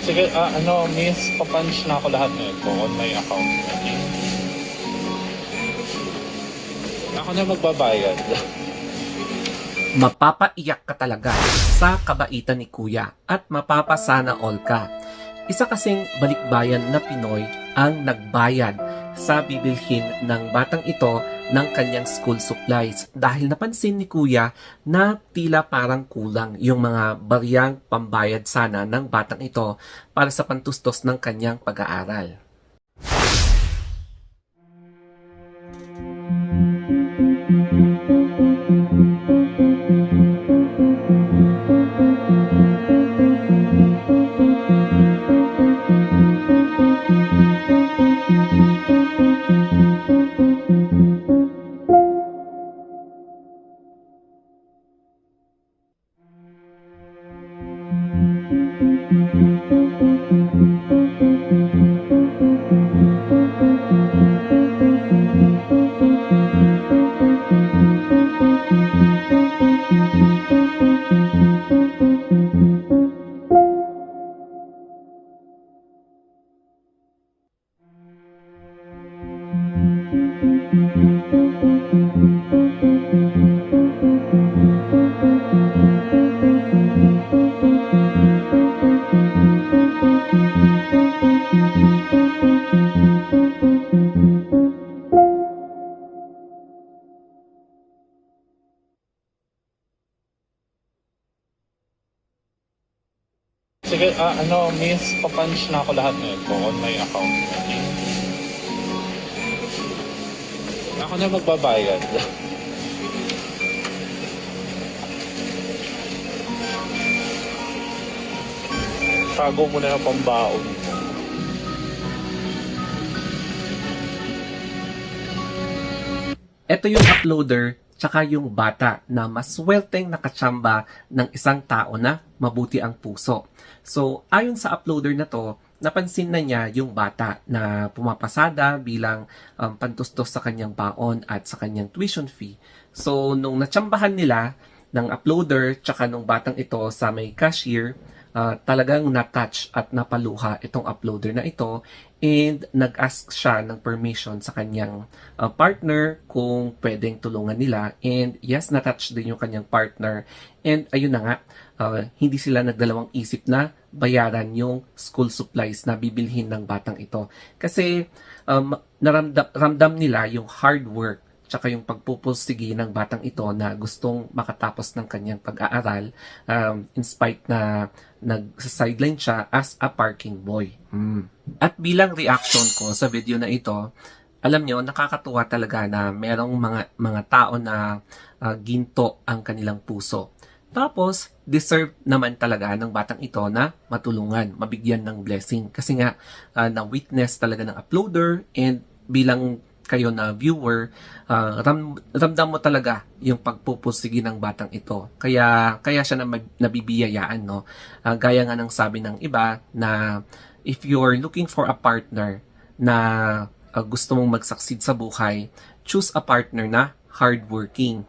Sige, miss, papunch na ako lahat nito on my account. Okay? Ako na magbabayad. Mapapaiyak ka talaga sa kabaitan ni Kuya at mapapasana all ka. Isa kasing balikbayan na Pinoy ang nagbayad sa bibilhin ng batang ito ng kanyang school supplies dahil napansin ni Kuya na tila parang kulang yung mga bariyang pambayad sana ng batang ito para sa pantustos ng kanyang pag-aaral. Sige, miss, papunch na ako lahat nito on my account. Okay? Ako na magbabayad. Tago mo na ng pambaon. Ito yung uploader tsaka yung bata na maswelteng nakatsamba ng isang tao na mabuti ang puso. So, ayon sa uploader na to, napansin na niya yung bata na pumapasada bilang pantustos sa kanyang baon at sa kanyang tuition fee. So, nung natsambahan nila ng uploader tsaka nung batang ito sa may cashier, talagang na-touch at napaluha itong uploader na ito and nag-ask siya ng permission sa kanyang partner kung pwedeng tulungan nila, and yes, na-touch din yung kanyang partner, and ayun na nga, hindi sila nagdalawang isip na bayaran yung school supplies na bibilhin ng batang ito kasi ramdam nila yung hard work tsaka yung pagpupursige ng batang ito na gustong makatapos ng kanyang pag-aaral, in spite na nag-sideline siya as a parking boy. At bilang reaction ko sa video na ito, alam nyo, nakakatuwa talaga na merong mga tao na ginto ang kanilang puso. Tapos, deserve naman talaga ng batang ito na matulungan, mabigyan ng blessing. Kasi nga, na-witness talaga ng uploader, and bilang kayo na viewer, ramdam mo talaga yung pagpupursige ng batang ito. Kaya siya nabibiyayaan, no? Gaya nga ng sabi ng iba na if you're looking for a partner na gusto mong mag-succeed sa buhay, choose a partner na hardworking.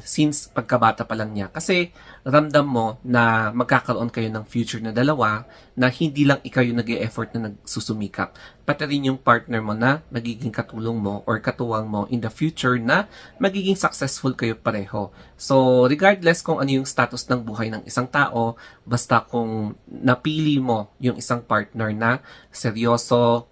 Since pagkabata pa lang niya. Kasi ramdam mo na magkakaroon kayo ng future na dalawa na hindi lang ikaw yung nag-e-effort na nagsusumikap. Pati rin yung partner mo na magiging katulong mo or katuwang mo in the future na magiging successful kayo pareho. So, regardless kung ano yung status ng buhay ng isang tao, basta kung napili mo yung isang partner na seryoso,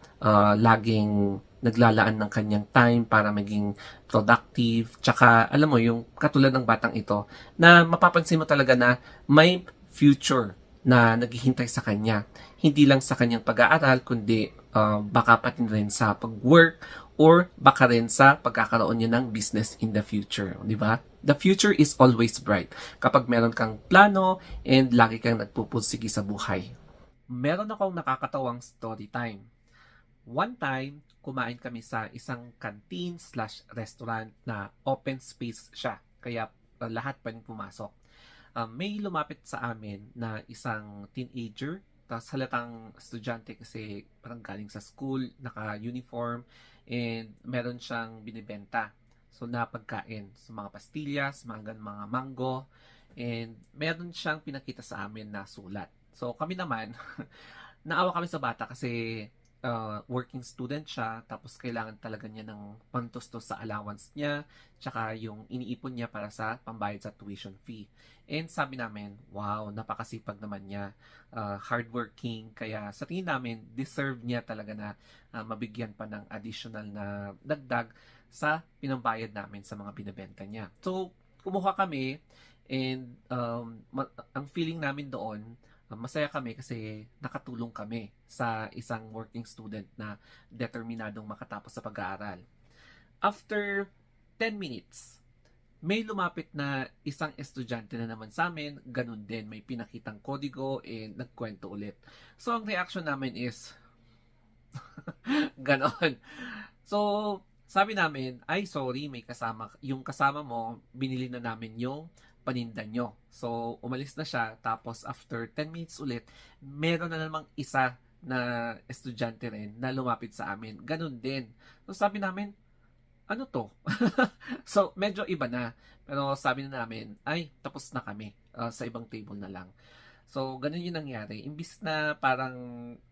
laging naglalaan ng kanyang time para maging productive, tsaka alam mo yung katulad ng batang ito na mapapansin mo talaga na may future na naghihintay sa kanya, hindi lang sa kanyang pag-aaral kundi baka pati rin sa pag-work or baka rin sa pagkakaroon niya ng business in the future, di ba? The future is always bright kapag meron kang plano and lagi kang nagpupursige sa buhay. Meron akong nakakatawang story time. One time, kumain kami sa isang canteen/restaurant na open space siya. Kaya lahat pwedeng pumasok. May lumapit sa amin na isang teenager. Tapos halatang estudyante kasi parang galing sa school, naka-uniform, and meron siyang binibenta. So, na pagkain. So, mga pastillas, mga mango, and meron siyang pinakita sa amin na sulat. So kami naman, naawa kami sa bata kasi working student siya, tapos kailangan talaga niya ng pantustos sa allowance niya, tsaka yung iniipon niya para sa pambayad sa tuition fee. And sabi namin, wow, napakasipag naman niya, hardworking, kaya sa tingin namin, deserve niya talaga na mabigyan pa ng additional na dagdag sa pinambayad namin sa mga binibenta niya. So, kumuha kami, and ang feeling namin doon, masaya kami kasi nakatulong kami sa isang working student na determinadong makatapos sa pag-aaral. After 10 minutes, may lumapit na isang estudyante na naman sa amin, ganun din, may pinakitang kodigo and nagkwento ulit. So, ang reaction namin is, ganon. So, sabi namin, ay sorry, may kasama, yung kasama mo, binili na namin yung paninda nyo. So, umalis na siya. Tapos, after 10 minutes ulit, meron na namang isa na estudyante rin na lumapit sa amin. Ganun din. So, sabi namin, ano to? So, medyo iba na. Pero sabi na namin, ay, tapos na kami. Sa ibang table na lang. So, ganun yung nangyari. Imbis na parang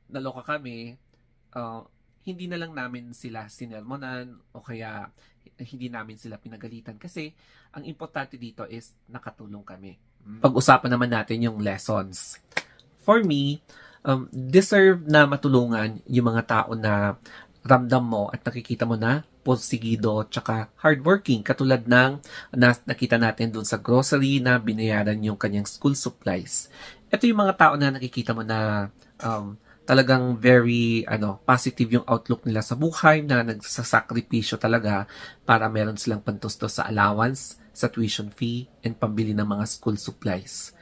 naloka kami, hindi na lang namin sila sinermonan o kaya hindi namin sila pinagalitan kasi ang importante dito is nakatulong kami. Pag-usapan naman natin yung lessons. For me, deserve na matulungan yung mga tao na ramdam mo at nakikita mo na porsigido tsaka hardworking, katulad ng nakita natin dun sa grocery na binayaran yung kanyang school supplies. Ito yung mga tao na nakikita mo na talagang very positive yung outlook nila sa buhay, na nagsasakripisyo talaga para meron silang pantustos sa allowance, sa tuition fee, and pambili ng mga school supplies.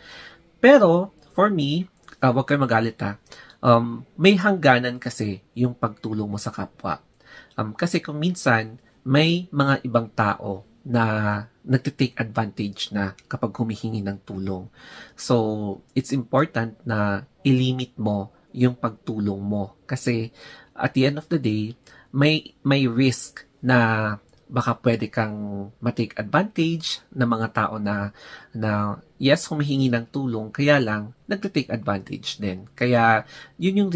Pero, for me, wag kayo magalit may hangganan kasi yung pagtulong mo sa kapwa. Kasi kung minsan, may mga ibang tao na nagtitake advantage na kapag humihingi ng tulong. So, it's important na ilimit mo yung pagtulong mo. Kasi, at the end of the day, may risk na baka pwede kang matake advantage ng mga tao na yes, humihingi ng tulong, kaya lang, nagtitake advantage din. Kaya, yun yung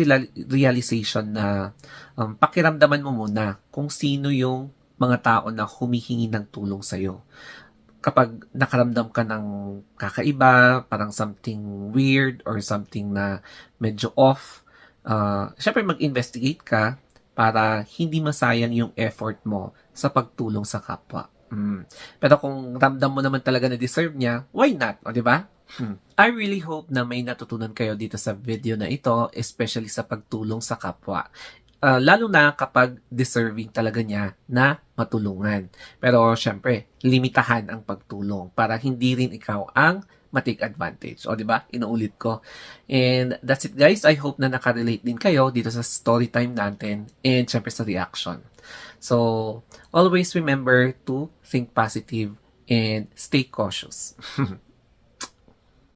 realization na pakiramdaman mo muna kung sino yung mga tao na humihingi ng tulong sa'yo. Kapag nakaramdam ka ng kakaiba, parang something weird or something na medyo off, syempre mag-investigate ka para hindi masayang yung effort mo sa pagtulong sa kapwa. Pero kung ramdam mo naman talaga na deserve niya, why not? O, di ba? I really hope na may natutunan kayo dito sa video na ito, especially sa pagtulong sa kapwa. Lalo na kapag deserving talaga niya na matulungan. Pero syempre, limitahan ang pagtulong para hindi rin ikaw ang matake advantage. O, di ba? Inuulit ko. And that's it, guys. I hope na nakarelate din kayo dito sa story time natin and syempre sa reaction. So, always remember to think positive and stay cautious.